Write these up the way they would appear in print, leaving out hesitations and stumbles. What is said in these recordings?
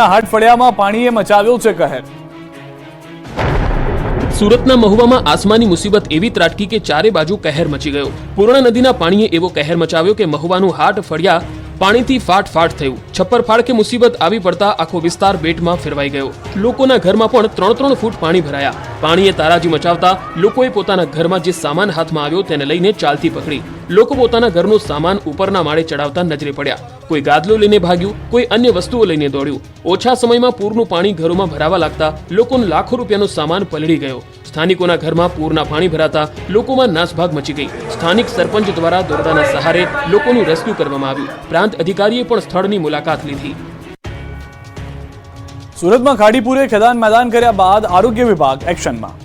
હાટફળિયામાં પાણીએ મચાવ્યો છે કહેર। સુરતના મહુવામાં આસમાની મુસીબત એવી ત્રાટકી કે ચારે બાજુ કહેર મચી ગયો। પૂર્ણા નદીના પાણીએ એવો કહેર મચાવ્યો કે મહુવાનું હાટફળિયા પાણીથી ફાટ થયું। છપ્પરફાડ કે મુસીબત આવી પડતા આખો વિસ્તાર બેટમાં ફેરવાઈ ગયો। લોકોના ઘરમાં પણ 3-3 ફૂટ પાણી ભરાયા। પાણીએ તારાજી મચાવતા લોકોએ પોતાના ઘરમાં જે સામાન હાથમાં આવ્યો તેને લઈને ચાલતી પકડી। લોકો પોતાના ઘરનો સામાન ઉપરના માળે ચડાવતા નજરે પડ્યા। કોઈ ગાદલો લઈને ભાગ્યું, કોઈ અન્ય વસ્તુઓ લઈને દોડ્યું। ઓછા સમયમાં પૂરનું પાણી ઘરોમાં ભરાવા લાગતા લોકોનો લાખો રૂપિયાનો સામાન પલળી ગયો। સ્થાનિકોના ઘરમાં પૂરના પાણી ભરાતા લોકોમાં નાસભાગ મચી ગઈ। સ્થાનિક સરપંચ દ્વારા દોરડાના સહારે લોકોનું રેસ્ક્યુ કરવામાં આવ્યું। પ્રાંત અધિકારીએ પણ સ્થળની મુલાકાત લીધી। સુરતમાં ખાડીપુરે ખેદાન મેદાન કર્યા બાદ આરોગ્ય વિભાગ એક્શનમાં।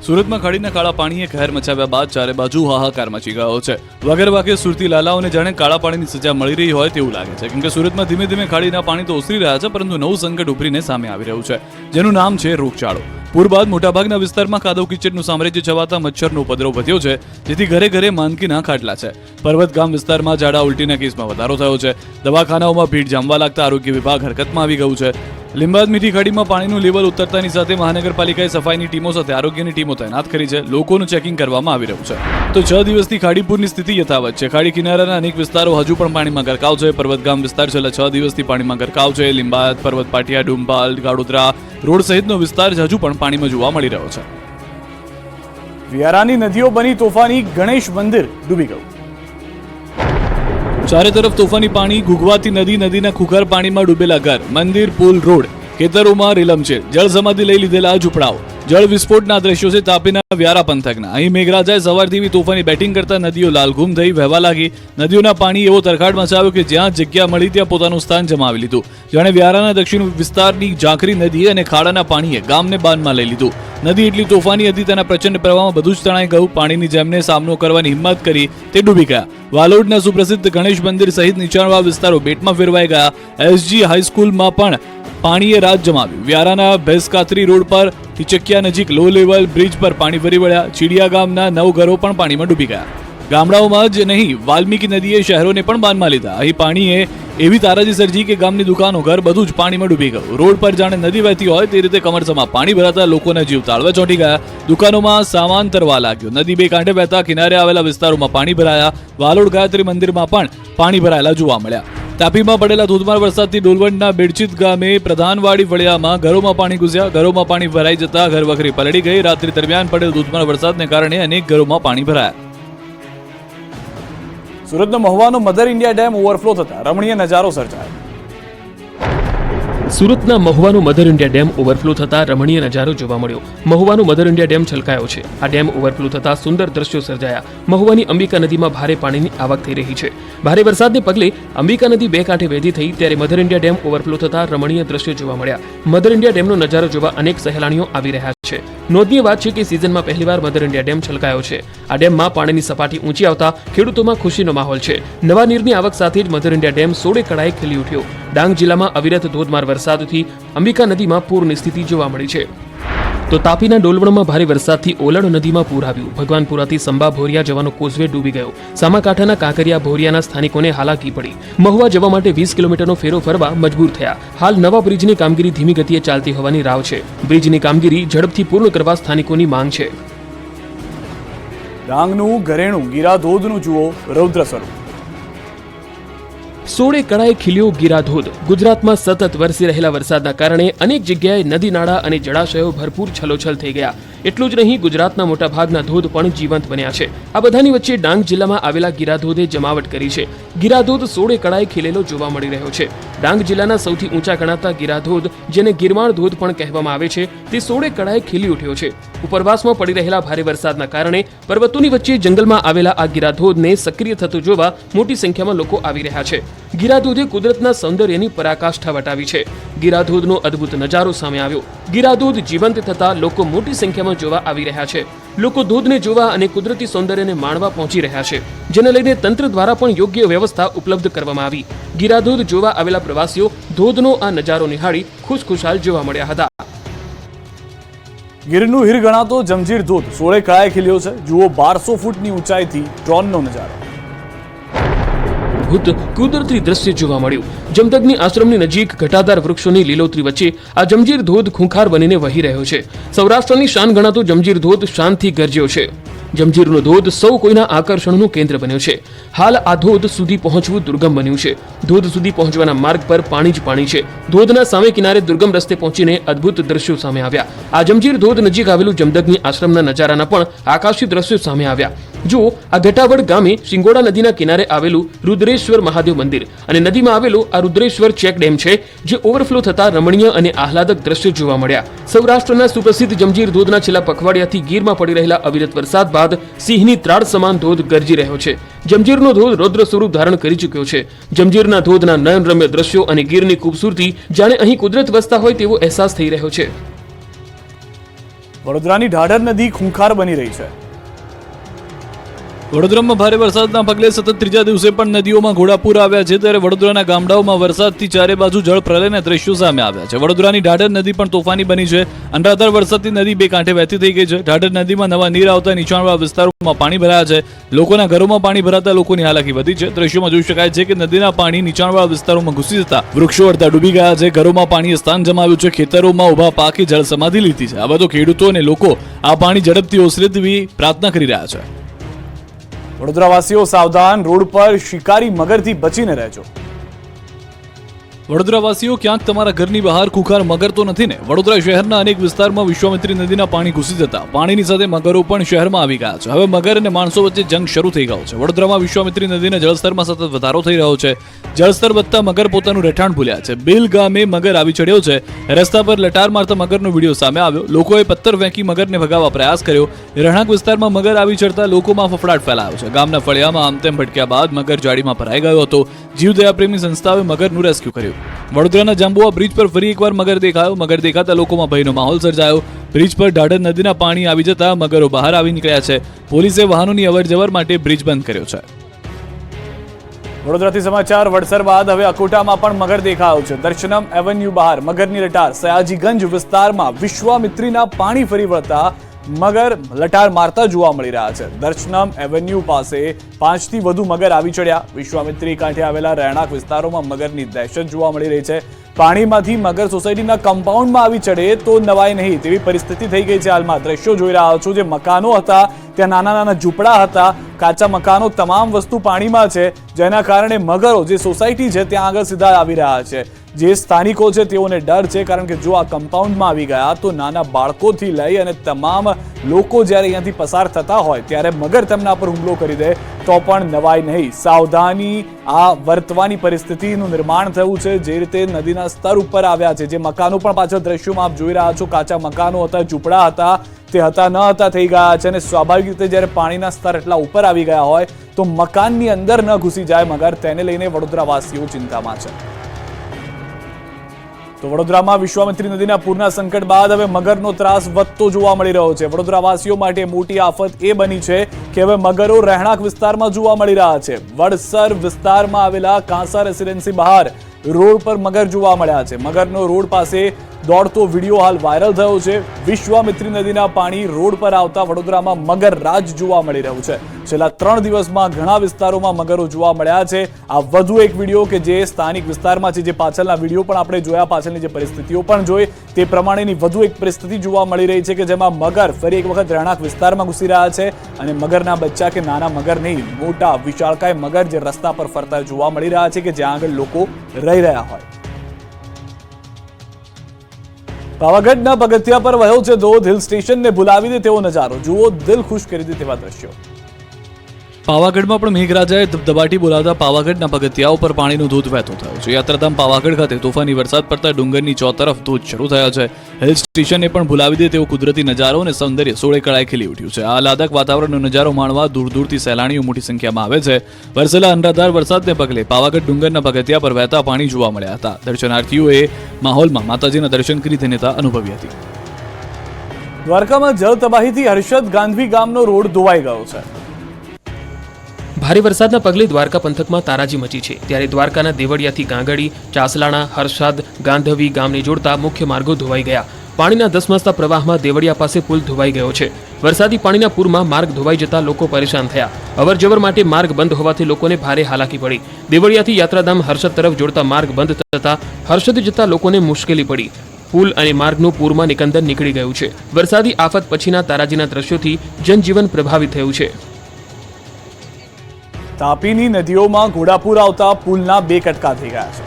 સુરતમાં ખાડીના કાળા પાણીએ કહેર મચાવ્યા બાદ ચારે બાજુ હાહાકાર મચી ગયો છે। વગર વાકે સુરતી લાલાઓને જાણે કાળા પાણીની સજા મળી રહી હોય તેવું લાગે છે, કેમ કે સુરતમાં ધીમે ધીમે ખાડીના પાણી તો ઓસરી રહ્યા છે, પરંતુ નવું સંકટ ઉભરીને સામે આવી રહ્યું છે, જેનું નામ છે રોગચાળો। પૂર બાદ મોટાભાગના વિસ્તારમાં કાદવ કિચડનું સામ્રાજ્ય છવાતા મચ્છરનો ઉપદ્રવ વધ્યો છે, જેથી ઘરે ઘરે માંદગીના ખાટલા છે। પર્વત ગામ વિસ્તારમાં ઝાડા ઉલટીના કેસમાં વધારો થયો છે। દવાખાનાઓમાં ભીડ જામવા લાગતા આરોગ્ય વિભાગ હરકતમાં આવી ગયું છે। લીંબાદ મીઠી ખાડીમાં પાણીનું લેવલ ઉતરતાની સાથે મહાનગરપાલિકાએ સફાઈની ટીમો સાથે આરોગ્યની ટીમો તૈનાત કરી છે। લોકોનું ચેકિંગ કરવામાં આવી રહ્યું છે। તો 6 દિવસથી ખાડીપુરની સ્થિતિ યથાવત છે। ખાડી કિનારાના અનેક વિસ્તારો હજુ પણ પાણીમાં ગરકાવ છે। પર્વત ગામ વિસ્તાર છેલ્લા 6 દિવસથી પાણીમાં ગરકાવ છે। લીંબાદ, પર્વત પાટિયા, ડુંબાલ, ગાડોદરા રોડ સહિતનો વિસ્તાર હજુ પણ પાણીમાં જોવા મળી રહ્યો છે। વિયારાની નદીઓ બની તોફાની, ગણેશ મંદિર ડૂબી ગયું। ચારે તરફ તોફાની પાણી, ઘૂઘવાતી નદી, નદીના ખુખાર પાણીમાં ડૂબેલા ઘર, મંદિર, પુલ, રોડ, ખેતરોમાં રેલમછેલ, જળ સમાધિ લઈ લીધેલા ઝૂંપડાઓ। જળ વિસ્ફોટના દ્રશ્યો છે તાપીના વ્યારા પંથકના। અહીં મેઘરાજાએ સવારથી તોફાની બેટિંગ કરતા નદીઓ લાલઘૂમ થઈ વહેવા લાગી। નદીઓના પાણી એવો તરખાટ મચાવ્યો કે જ્યાં જગ્યા મળી ત્યાં પોતાનું સ્થાન જમાવી લીધું। જાણે વ્યારાના દક્ષિણ વિસ્તારની ઝાંખરી નદી અને ખાડાના પાણીએ ગામને બાનમાં લઈ લીધું। નદી એટલી તોફાની હતી, તેના પ્રચંડ પ્રવાહમાં બધું જ તણાઈ ગયું। પાણીની જેમને સામનો કરવાની હિંમત કરી તે ડૂબી ગયા। વાલોડના સુપ્રસિદ્ધ ગણેશ મંદિર સહિત નીચાણવાળા વિસ્તારો બેટમાં ફેરવાઈ ગયા। એસજી હાઈસ્કૂલમાં પણ પાણીએ રાત જમાવ્યું। વ્યારાના ભેંસકાતરી રોડ પર ટીચકિયા નજીક લો લેવલ બ્રિજ પર પાણી ફરી વળ્યા। ચીડિયા ગામના 9 ઘરો પણ પાણીમાં ડૂબી ગયા। ગામડાઓમાં જ નહીં, વાલ્મીકી નદીએ શહેરોને પણ બાનમાં લીધા। અહીં પાણીએ એવી તારાજી સર્જી કે ગામની દુકાનો, ઘર બધું જ પાણીમાં ડૂબી ગયું। રોડ પર જાણે નદી વહેતી હોય તે રીતે કમરસમાં પાણી ભરાતા લોકોના જીવ તાળવે ચોંટી ગયા। દુકાનોમાં સામાન તરવા લાગ્યો। નદી બે કાંઠે વહેતા કિનારે આવેલા વિસ્તારોમાં પાણી ભરાયા। વાલોડ ગાયત્રી મંદિરમાં પણ પાણી ભરાયેલા જોવા મળ્યા। તાપીમાં પડેલા ધોધમાર વરસાદથી ડોલવણના બેડચીત ગામે પ્રધાનવાડી ફળિયામાં ઘરોમાં પાણી ઘૂસ્યા। ઘરોમાં પાણી ભરાઈ જતા ઘરવખરી પલળી ગઈ। રાત્રિ દરમિયાન પડેલ ધોધમાર વરસાદને કારણે અનેક ઘરોમાં પાણી ભરાયા। સુરતનો મહુવાનો મધર ઇન્ડિયા ડેમ ઓવરફ્લો થતા રમણીય નજારો સર્જાયો। સુરતના મહુવાનો મધર ઇન્ડિયા ડેમ ઓવરફ્લો થતા રમણીય નજારો જોવા મળ્યો। મહુવાનો મધર ઇન્ડિયા ડેમ છલકાયો છે। આ ડેમ ઓવરફ્લો થતા સુંદર દ્રશ્યો સર્જાયા। મહુવાની અંબિકા નદીમાં ભારે પાણીની આવક થઈ રહી છે। ભારે વરસાદને પગલે અંબિકા નદી બે કાંઠે વહેતી થઈ, ત્યારે મધર ઇન્ડિયા ડેમ ઓવરફ્લો થતા રમણીય દ્રશ્યો જોવા મળ્યા। મધર ઇન્ડિયા ડેમનો નજારો જોવા અનેક સહેલાણીઓ આવી રહ્યા છે। નોંધનીય વાત છે કે સિઝનમાં પહેલીવાર મધર ઇન્ડિયા ડેમ છલકાયો છે। આ ડેમમાં પાણીની સપાટી ઊંચી આવતા ખેડૂતોમાં ખુશીનો માહોલ છે। નવા નીરની આવક સાથે જ મધર ઇન્ડિયા ડેમ સોળે કળાએ ખીલી ઉઠ્યો। ડાંગ જિલ્લામાં અવિરત ધોધમાર વરસાદથી અંબિકા નદીમાં પૂરની સ્થિતિ જોવા મળી છે। તો તાપીના ડોલવણમાં ભારે વરસાદથી ઓલડ નદીમાં પૂર આવ્યું। ભગવાનપુરાથી સંબા ભોરિયા જવાનો કોઝવે ડૂબી ગયો। સામાકાંઠાના કાંકરિયા ભોરિયાના સ્થાનિકોને હાલાકી પડી। મહુવા જવા માટે 20 કિલોમીટરનો ફેરો ફરવા મજબૂર થયા। હાલ નવા બ્રિજની કામગીરી ધીમી ગતિએ ચાલતી હોવાની રાવ છે। બ્રિજની કામગીરી ઝડપથી પૂર્ણ કરવા સ્થાનિકોની માંગ છે। ડાંગનું ઘરેણું ગીરાધોધનું જુઓ રૌદ્ર સ્વરૂપ। સોળે કળાએ ખીલ્યો ગીરાધોધ। ગુજરાતમાં સતત વરસી રહેલા વરસાદના કારણે અનેક જગ્યાએ નદી નાળા અને જળાશયો ભરપૂર છલોછલ થઈ ગયા। એટલું જ નહીં, ગુજરાતના મોટાભાગના ધોધ પણ જીવંત બન્યા છે। આ બધાની વચ્ચે ડાંગ જિલ્લામાં આવેલા ગીરાધોધે જમાવટ કરી છે। ગીરાધોધ સોળે કળાએ ખીલેલો જોવા મળી રહ્યો છે। ડાંગ જિલ્લાના સૌથી ઊંચા ગણાતા ગીરાધોધ, જેને ગિરમાળ ધોધ પણ કહેવામાં આવે છે, તે સોળે કળાએ ખીલી ઉઠ્યો છે। ઉપરવાસમાં પડી રહેલા ભારે વરસાદના કારણે પર્વતોની વચ્ચે જંગલમાં આવેલા આ ગીરાધોધને સક્રિય થતો જોવા મોટી સંખ્યામાં લોકો આવી રહ્યા છે। ગીરાધોધે કુદરતના સૌંદર્યની પરાકાષ્ઠા વટાવી છે। ગીરાધોધનો અદ્ભુત નજારો સામે આવ્યો। ગીરાધોધ જીવંત થતા લોકો મોટી સંખ્યામાં જોવા આવી રહ્યા છે। લોકો ધોધને જોવા અને કુદરતી સૌંદર્યને માણવા પહોંચી રહ્યા છે, જેને લઈને તંત્ર દ્વારા પણ યોગ્ય વ્યવસ્થા ઉપલબ્ધ કરવામાં આવી। ગીરાધોધ જોવા આવેલા પ્રવાસીઓ ધોધનો આ નજારો નિહાળી ખુશખુશાલ જોવા મળ્યા હતા। ગીરનું હીર ગણાતો જમજીર ધોધ સોળે કળાએ ખીલ્યો છે। જુઓ 1200 ફૂટની ઊંચાઈથી ડ્રોનનો નજારો। અદ્ભુત કુદરતી દ્રશ્ય જોવા મળ્યું. જમદગ્નિ આશ્રમની નજીક ઘટાદાર વૃક્ષોની લીલોતરી વચ્ચે આ જંજીર ધોધ ખૂંખાર બનીને વહી રહ્યો છે. સૌરાષ્ટ્રની શાન ગણાતો જંજીર ધોધ શાનથી ગરજ્યો છે. જંજીરનો ધોધ સૌ કોઈના આકર્ષણનું કેન્દ્ર બન્યો છે. હાલ આ ધોધ સુધી પહોંચવું દુર્ગમ બન્યું છે. ધોધ સુધી પહોંચવાના માર્ગ પર પાણી જ પાણી છે. ધોધના સામે કિનારે દુર્ગમ રસ્તે પહોંચીને અદ્ભુત દ્રશ્યો સામે આવ્યા. આ જંજીર ધોધ નજીક આવેલું જમદગ્નિ આશ્રમના નજારાના પણ આકાશી દ્રશ્યો સામે આવ્યા. જો આ ઘટાવડ ગામે શિંગોડા નદીના કિનારે આવેલું રુદ્રેશ્વર મહાદેવ મંદિર અને નદીમાં આવેલો આ રુદ્રેશ્વર ચેક ડેમ છે, જે ઓવરફ્લો થતા રમણીય અને આહલાદક દ્રશ્યો જોવા મળ્યા. સૌરાષ્ટ્રના સુપ્રસિદ્ધ જંજીર ધોધના છેલ્લા પખવાડિયાથી ગીરમાં પડી રહેલા અવિરત વરસાદ બાદ સિંહની ત્રાડ સમાન ધોધ ગરજી રહ્યો છે. જંજીરનો ધોધ રૌદ્ર સ્વરૂપ ધારણ કરી ચૂક્યો છે. જંજીરના ધોધના નયનરમ્ય દ્રશ્યો અને ગીરની ખૂબસૂરતી જાણે અહીં કુદરત વસતા હોય તેવો અહેસાસ થઈ રહ્યો છે. વડોદરાની ઢાઢર નદી ખૂંખાર બની રહી છે. વડોદરામાં ભારે વરસાદના પગલે સતત ત્રીજા દિવસે પણ નદીઓમાં ઘોડાપૂર આવ્યા છે, ત્યારે વડોદરાના ગામડાઓમાં વરસાદથી ચારે બાજુ જળ પ્રલયના દ્રશ્યો સામે આવ્યા છે. વડોદરાની ઢાઢર નદી પણ તોફાની બની છે. અનરાધાર વરસાદથી નદી બે કાંઠે વહેતી થઈ ગઈ છે. ઢાઢર નદીમાં નવા નીર આવતા નીચાણવાળા વિસ્તારોમાં પાણી ભરાયા છે. લોકોના ઘરોમાં પાણી ભરાતા લોકોની હાલાકી વધી છે. દ્રશ્યોમાં જોઈ શકાય છે કે નદીના પાણી નીચાણવાળા વિસ્તારોમાં ઘૂસી જતા વૃક્ષો અડધા ડૂબી ગયા છે. ઘરોમાં પાણીએ સ્થાન જમાવ્યું છે. ખેતરોમાં ઉભા પાકે જળ સમાધિ લીધી છે. આ બધો ખેડૂતો અને લોકો આ પાણી ઝડપથી ઓસરે તેવી પ્રાર્થના કરી રહ્યા છે. વડોદરાવાસીઓ સાવધાન, રોડ પર શિકારી મગરથી બચીને રહેજો. વડોદરાવાસીઓ ક્યાંક તમારા ઘરની બહાર ખુખાર મગર તો નથી ને? વડોદરા શહેરના અનેક વિસ્તારમાં વિશ્વામિત્રી નદીના પાણી ઘૂસી જતા પાણીની સાથે મગરો પણ શહેરમાં આવી ગયા છે. હવે મગર અને માણસો વચ્ચે જંગ શરૂ થઈ ગયો છે. વડોદરામાં વિશ્વામિત્રી નદીના જળસ્તરમાં સતત વધારો થઈ રહ્યો છે. જળસ્તર વધતા મગર પોતાનું રહેઠાણ ભૂલ્યા છે. બેલ ગામે મગર આવી ચડ્યો છે. રસ્તા પર લટાર મારતા મગરનો વિડીયો સામે આવ્યો. લોકોએ પથ્થર ફેંકી મગરને ભગાવવા પ્રયાસ કર્યો. રહેણાંક વિસ્તારમાં મગર આવી ચડતા લોકોમાં ફફડાટ ફેલાયો છે. ગામના ફળિયામાં આમતેમ ભટક્યા બાદ મગર જાળીમાં ભરાઈ ગયો હતો. જીવદયાપ્રેમી સંસ્થાઓએ મગરનું રેસ્ક્યુ કર્યું. વડોદરાના જાંબુઆ બ્રિજ પર ફરી એકવાર મગર દેખાયો. મગર દેખાતા લોકોમાં ભયનો માહોલ સર્જાયો. બ્રિજ પર ઢાઢર નદીના પાણી આવી જતા મગરો બહાર આવી નીકળ્યા છે. પોલીસે વાહનોની અવરજવર માટે બ્રિજ બંધ કર્યો છે. વડોદરાથી સમાચાર. વડસર બાદ હવે અકોટામાં પણ મગર દેખાયો છે. દર્શનમ એવન્યુ બહાર મગરની લટાર. સયાજીગંજ વિસ્તારમાં વિશ્વામિત્રીના પાણી ફરી વળતા મગર લટાર મારતા જોવા મળી રહ્યા છે. દર્શનમ એવન્યુ પાસે 5 થી વધુ મગર આવી ચડ્યા. વિશ્વામિત્રી કાંઠે આવેલા રહેણાંક વિસ્તારોમાં મગરની દહેશત જોવા મળી રહી છે. પાણીમાંથી મગર સોસાયટીના કમ્પાઉન્ડમાં આવી ચડે તો નવાય નહીં તેવી પરિસ્થિતિ થઈ ગઈ છે. હાલમાં દ્રશ્યો જોઈ રહ્યા છો. જે મકાનો હતા ત્યાં નાના નાના ઝૂંપડા હતા, કાચા મકાનો, તમામ વસ્તુ પાણીમાં છે, જેના કારણે મગરો જે સોસાયટી છે ત્યાં આગળ સીધા આવી રહ્યા છે. જે સ્થાનિકો છે તેઓને ડર છે, કારણ કે જો આ કમ્પાઉન્ડમાં આવી ગયા તો નાના બાળકોથી લઈ અને તમામ લોકો જ્યારે અહીંયાથી પસાર થતા હોય ત્યારે મગર તેમના પર હુમલો કરી દે તો પણ નવાય નહીં. સાવધાની આ વર્તવાની પરિસ્થિતિનું નિર્માણ થયું છે. જે રીતે નદીના સ્તર ઉપર આવ્યા છે, જે મકાનો પણ પાછળ દ્રશ્યોમાં આપ જોઈ રહ્યા છો, કાચા મકાનો હતા, ઝૂંપડા હતા, તે હતા ન હતા થઈ ગયા છે. અને સ્વાભાવિક રીતે જ્યારે પાણીના સ્તર એટલા ઉપર આવી ગયા હોય તો મકાનની અંદર ન ઘૂસી જાય મગર, તેને લઈને વડોદરાવાસીઓ ચિંતામાં છે. તો વડોદરામાં વિશ્વામિત્રી નદીના પૂરના સંકટ બાદ હવે મગરનો ત્રાસ વધતો જોવા મળી રહ્યો છે. વડોદરાવાસીઓ માટે મોટી આફત એ બની છે કે હવે મગરો રહેણાંક વિસ્તારમાં જોવા મળી રહ્યા છે. વડસર વિસ્તારમાં આવેલા કાંસા રેસિડેન્સી બહાર રોડ પર મગર જોવા મળ્યા છે. મગરનો રોડ પાસે દોડતો વિડીયો હાલ વાયરલ થયો છે. વિશ્વામિત્રી નદીના પાણી રોડ પર આવતા વડોદરામાં મગર રાજ જોવા મળી રહ્યું છે. છેલ્લા 3 દિવસમાં ઘણા વિસ્તારોમાં મગરો જોવા મળ્યા છે. આ વધુ એક વિડીયો કે જે સ્થાનિક વિસ્તારમાં છે, જે પાછળના વિડીયો પણ આપણે જોયા, પાછળની જે પરિસ્થિતિઓ પણ જોઈ, તે પ્રમાણેની વધુ એક પરિસ્થિતિ જોવા મળી રહી છે કે જેમાં મગર ફરી એક વખત રહેણાંક વિસ્તારમાં ઘૂસી રહ્યા છે. અને મગરના બચ્ચા કે નાના મગર નહીં, મોટા વિશાળકાય મગર જે રસ્તા પર ફરતા જોવા મળી રહ્યા છે કે જ્યાં આગળ લોકો રહી રહ્યા હોય. પાવાગઢના પગથિયા પર વહ્યો છે ધોધ. હિલ સ્ટેશનને ભૂલાવી દે તેવો નજારો. જુઓ, દિલ ખુશ કરી દે તેવા દ્રશ્યો. પાવાગઢમાં પણ મેઘરાજાએ ધબધબાટી બોલાવતા પાવાગઢના પગથિયાઓ પર પાણીનો ધોધ વહેતો થયો છે. યાત્રાધામ પાવાગઢ ખાતે તોફાની વરસાદ પડતા ડુંગરની ચોતરફ ધોધ શરૂ થયા છે. હિલ સ્ટેશનને પણ ભૂલાવી દે તેવો કુદરતી નજારો અને સૌંદર્ય સોળે કળાએ ખીલી ઉઠ્યું છે. આ આહલાદક વાતાવરણનો નજારો માણવા દૂર દૂરથી સહેલાણીઓ મોટી સંખ્યામાં આવે છે. વરસેલા અનરાધાર વરસાદને પગલે પાવાગઢ ડુંગરના પગથિયા પર વહેતા પાણી જોવા મળ્યા હતા. દર્શનાર્થીઓએ માહોલમાં માતાજીના દર્શન કરી ધન્યતા અનુભવી હતી. દ્વારકામાં જળ તબાહીથી હર્ષદ ગાંધી ગામનો રોડ ધોવાઈ ગયો છે. ભારે વરસાદના પગલે દ્વારકા પંથકમાં તારાજી મચી છે. ત્યારે દ્વારકાના દેવળિયાથી ગાંગડી, ચાસલાણા, હર્ષદ, ગાંધવી ગામને જોડતા મુખ્ય માર્ગો ધોવાઈ ગયા. પાણીના ધસમસતા પ્રવાહમાં દેવળિયા પાસે પુલ ધોવાઈ ગયો છે. વરસાદી પાણીના પૂરમાં માર્ગ ધોવાઈ જતા લોકો પરેશાન થયા. અવરજવર માટે માર્ગ બંધ હોવાથી લોકોને ભારે હાલાકી પડી. દેવળિયાથી યાત્રાધામ હર્ષદ તરફ જોડતા માર્ગ બંધ થતા હર્ષદ જતા લોકોને મુશ્કેલી પડી. પુલ અને માર્ગનું પૂરમાં નિકંદન નીકળી ગયું છે. વરસાદી આફત પછીના તારાજીના દ્રશ્યોથી જનજીવન પ્રભાવિત થયું છે. તાપીની નદીઓમાં ઘોડાપૂર આવતા પુલના 2 કટકા થઈ ગયા છે.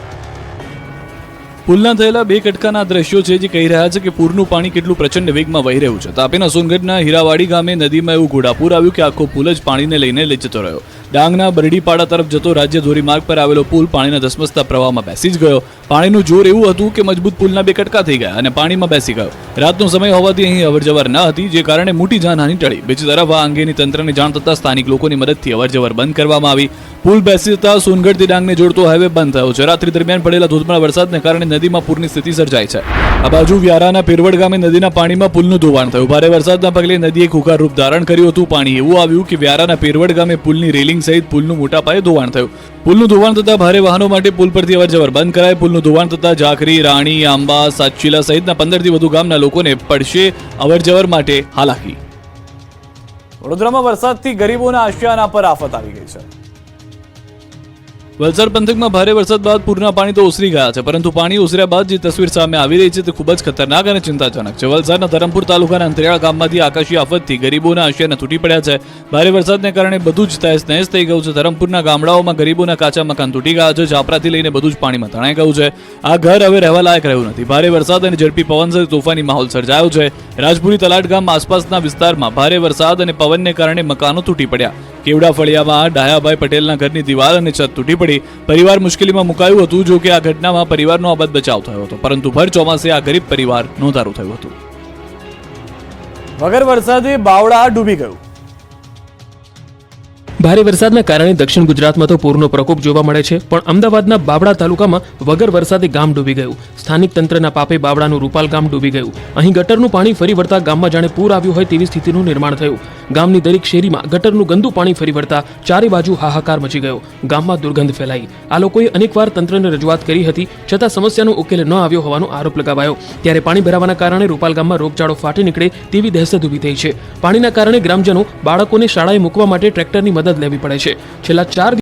પુલના થયેલા 2 કટકાના દ્રશ્યો છે જે કહી રહ્યા છે કે પૂરનું પાણી કેટલું પ્રચંડ વેગમાં વહી રહ્યું છે. તાપીના સોનગઢના હીરાવાડી ગામે નદીમાં એવું ઘોડાપૂર આવ્યું કે આખો પુલ જ પાણીને લઈને લઈ જતો રહ્યો. ડાંગના બરડીપાડા તરફ જતો રાજ્ય ધોરીમાર્ગ પર આવેલો પુલ પાણીના ધસમસતા પ્રવાહમાં બેસી જ ગયો. પાણીનું જોર એવું હતું કે મજબૂત પુલના 2 કટકા થઈ ગયા અને પાણીમાં બેસી ગયો. રાતનો સમય હોવાથી અહીં અવરજવર ન હતી, જે કારણે મોટી જાનહાની ટળી. બીજી તરફ આ અંગેની તંત્રને જાણ થતાં સ્થાનિક લોકોની મદદથી અવરજવર બંધ કરવામાં આવી. પુલ બેસી જતા સોનગઢથી ડાંગને જોડતો હાઈવે બંધ થયો છે. રાત્રિ દરમિયાન પડેલા ધોધમાર વરસાદને કારણે નદીમાં પૂરની સ્થિતિ સર્જાઈ છે. આ બાજુ વ્યારાના પીરવડ ગામે નદીના પાણીમાં પુલનું ધોવાણ થયું. ભારે વરસાદના પગલે નદીએ ખુખાર રૂપ ધારણ કર્યું હતું. પાણી એવું આવ્યું કે વ્યારાના પીરવડ ગામે પુલની રેલિંગ સહિત પુલનું મોટા પાયે ધોવાણ થયું. પુલનું ધોવાણ થતા ભારે વાહનો માટે પુલ પરથી અવરજવર બંધ કરાય. પુલનું ધોવાણ થતા ઝાખરી, રાણી, આંબા, સાતચીલા સહિતના 15થી વધુ ગામના લોકોને પડશે અવરજવર માટે હાલાકી. વડોદરામાં વરસાદથી ગરીબોના આશિયાના પર આફત આવી ગઈ છે. વલસાડ પંથકમાં ભારે વરસાદ બાદ પૂરના પાણી તો ઓસરી ગયા છે, પરંતુ પાણી ઓસર્યા બાદ જે તસવીર સામે આવી રહી છે તે ખૂબ જ ખતરનાક અને ચિંતાજનક છે. વલસાડના ધરમપુર તાલુકાના અંતરિયાળ ગામમાંથી આકાશી આફતથી ગરીબોના આશિયાના તૂટી પડ્યા છે. ભારે વરસાદને કારણે બધું જ તહેસ નહેસ થઈ ગયું છે. ધરમપુરના ગામડાઓમાં ગરીબોના કાચા મકાન તૂટી ગયા છે. છાપરાથી લઈને બધું જ પાણીમાં તણાઈ ગયું છે. આ ઘર હવે રહેવા લાયક રહ્યું નથી. ભારે વરસાદ અને ઝડપી પવન સાથે તોફાની માહોલ સર્જાયો છે. રાજપુરી તલાટ ગામ આસપાસના વિસ્તારમાં ભારે વરસાદ અને પવનને કારણે મકાનો તૂટી પડ્યા. કેવડા ફળિયામાં ડાયાભાઈ પટેલના ઘરની દિવાલ અને છત તૂટી પડી. પરિવાર મુશ્કેલીમાં મુકાયું હતું. જો કે આ ઘટનામાં પરિવારનો આબાદ બચાવ થયો હતો, પરંતુ ભર ચોમાસે આ ગરીબ પરિવાર નોંધારું થયું હતું. વગર વરસાદે બાવળા ડૂબી ગયું. ભારે વરસાદના કારણે દક્ષિણ ગુજરાતમાં તો પૂરનો પ્રકોપ જોવા મળે છે, પણ અમદાવાદના બાવળા તાલુકામાં વગર વરસાદે ગામ ડૂબી ગયું. સ્થાનિક તંત્રના પાપે બાવળાનું રૂપાલ ગામ ડૂબી ગયું. અહીં ગટરનું પાણી ફરી વળતા ગામમાં જાણે પૂર આવ્યું હોય તેવી સ્થિતિનું નિર્માણ થયું. ગામની દરેક શેરીમાં ગટરનું ગંદુ પાણી ફરી વળતા ચારે બાજુ હાહાકાર મચી ગયો. ગામમાં દુર્ગંધ ફેલાઈ. આ લોકોએ અનેકવાર તંત્રને રજૂઆત કરી હતી, છતાં સમસ્યાનો ઉકેલ ન આવ્યો હોવાનો આરોપ લગાવાયો. ત્યારે પાણી ભરાવાના કારણે રૂપાલ ગામમાં રોગચાળો ફાટી નીકળે તેવી દહેશત ઊભી થઈ છે. પાણીના કારણે ગ્રામજનો બાળકોને શાળાએ મૂકવા માટે ટ્રેક્ટરની મદદ લેવી પડે છે. છેલ્લા 4